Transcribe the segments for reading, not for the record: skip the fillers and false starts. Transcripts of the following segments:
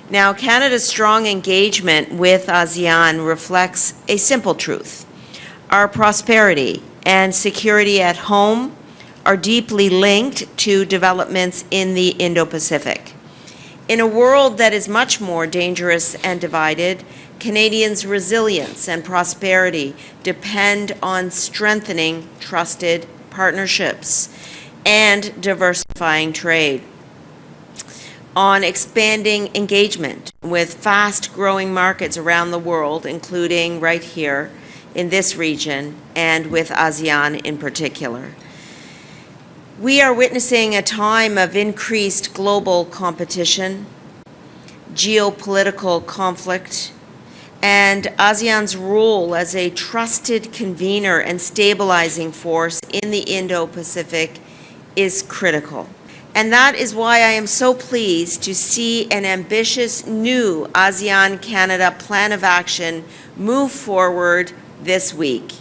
Now, Canada's strong engagement with ASEAN reflects a simple truth. Our prosperity and security at home are deeply linked to developments in the Indo-Pacific. In a world that is much more dangerous and divided, Canadians' resilience and prosperity depend on strengthening trusted partnerships and diversifying trade, on expanding engagement with fast-growing markets around the world, including right here in this region and with ASEAN in particular. We are witnessing a time of increased global competition, geopolitical conflict, and ASEAN's role as a trusted convener and stabilizing force in the Indo-Pacific is critical. And that is why I am so pleased to see an ambitious new ASEAN-Canada Plan of Action move forward this week.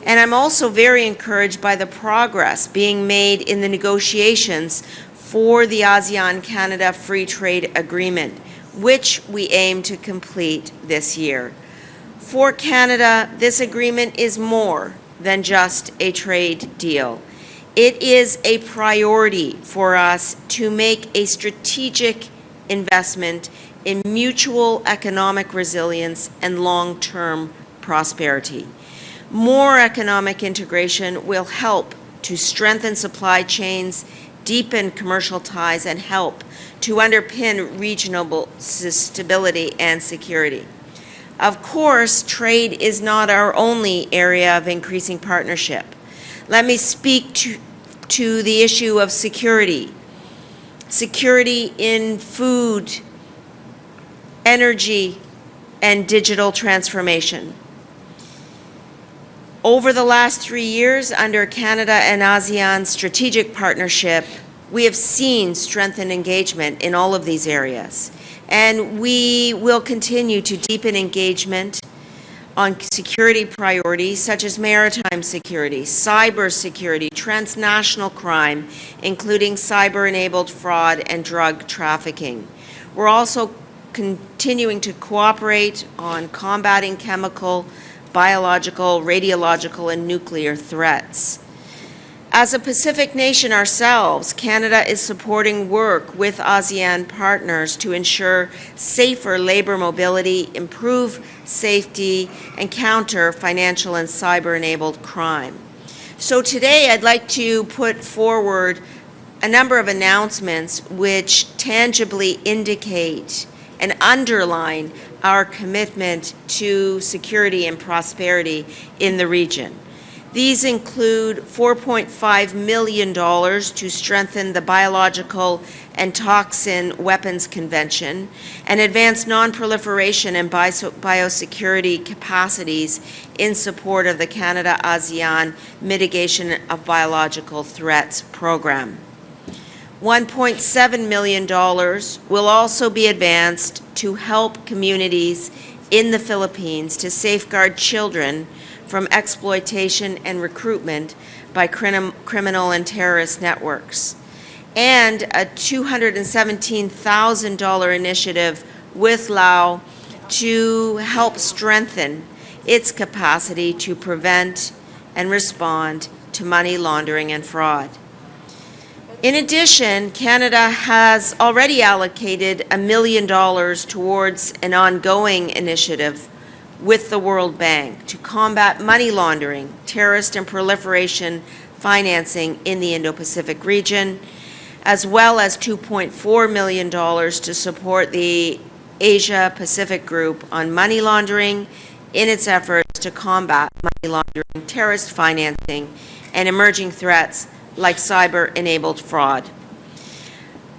And I'm also very encouraged by the progress being made in the negotiations for the ASEAN-Canada Free Trade Agreement, which we aim to complete this year. For Canada, this agreement is more than just a trade deal. It is a priority for us to make a strategic investment in mutual economic resilience and long-term prosperity. More economic integration will help to strengthen supply chains, deepen commercial ties, and help to underpin regional stability and security. Of course, trade is not our only area of increasing partnership. Let me speak to the issue of security. Security in food, energy, and digital transformation. Over the last 3 years, under Canada and ASEAN strategic partnership, we have seen strengthened engagement in all of these areas. And we will continue to deepen engagement on security priorities such as maritime security, cyber security, transnational crime, including cyber-enabled fraud and drug trafficking. We're also continuing to cooperate on combating chemical, biological, radiological, and nuclear threats. As a Pacific nation ourselves, Canada is supporting work with ASEAN partners to ensure safer labor mobility, improve safety, and counter financial and cyber-enabled crime. So today I'd like to put forward a number of announcements which tangibly indicate and underline our commitment to security and prosperity in the region. These include $4.5 million to strengthen the Biological and Toxin Weapons Convention and advance non-proliferation and biosecurity capacities in support of the Canada-ASEAN Mitigation of Biological Threats program. $1.7 million will also be advanced to help communities in the Philippines to safeguard children from exploitation and recruitment by criminal and terrorist networks, and a $217,000 initiative with Laos to help strengthen its capacity to prevent and respond to money laundering and fraud. In addition, Canada has already allocated $1 million towards an ongoing initiative with the World Bank to combat money laundering, terrorist and proliferation financing in the Indo-Pacific region, as well as $2.4 million to support the Asia-Pacific Group on money laundering in its efforts to combat money laundering, terrorist financing, and emerging threats like cyber-enabled fraud.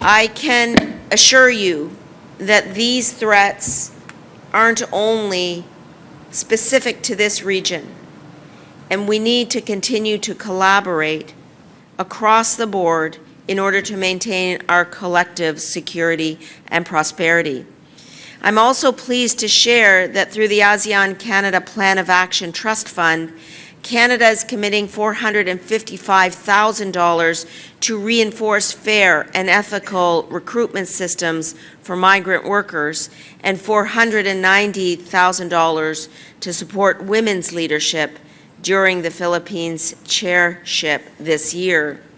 I can assure you that these threats aren't only specific to this region, and we need to continue to collaborate across the board in order to maintain our collective security and prosperity. I'm also pleased to share that through the ASEAN-Canada Plan of Action Trust Fund, Canada is committing $455,000 to reinforce fair and ethical recruitment systems for migrant workers and $490,000 to support women's leadership during the Philippines chairship this year.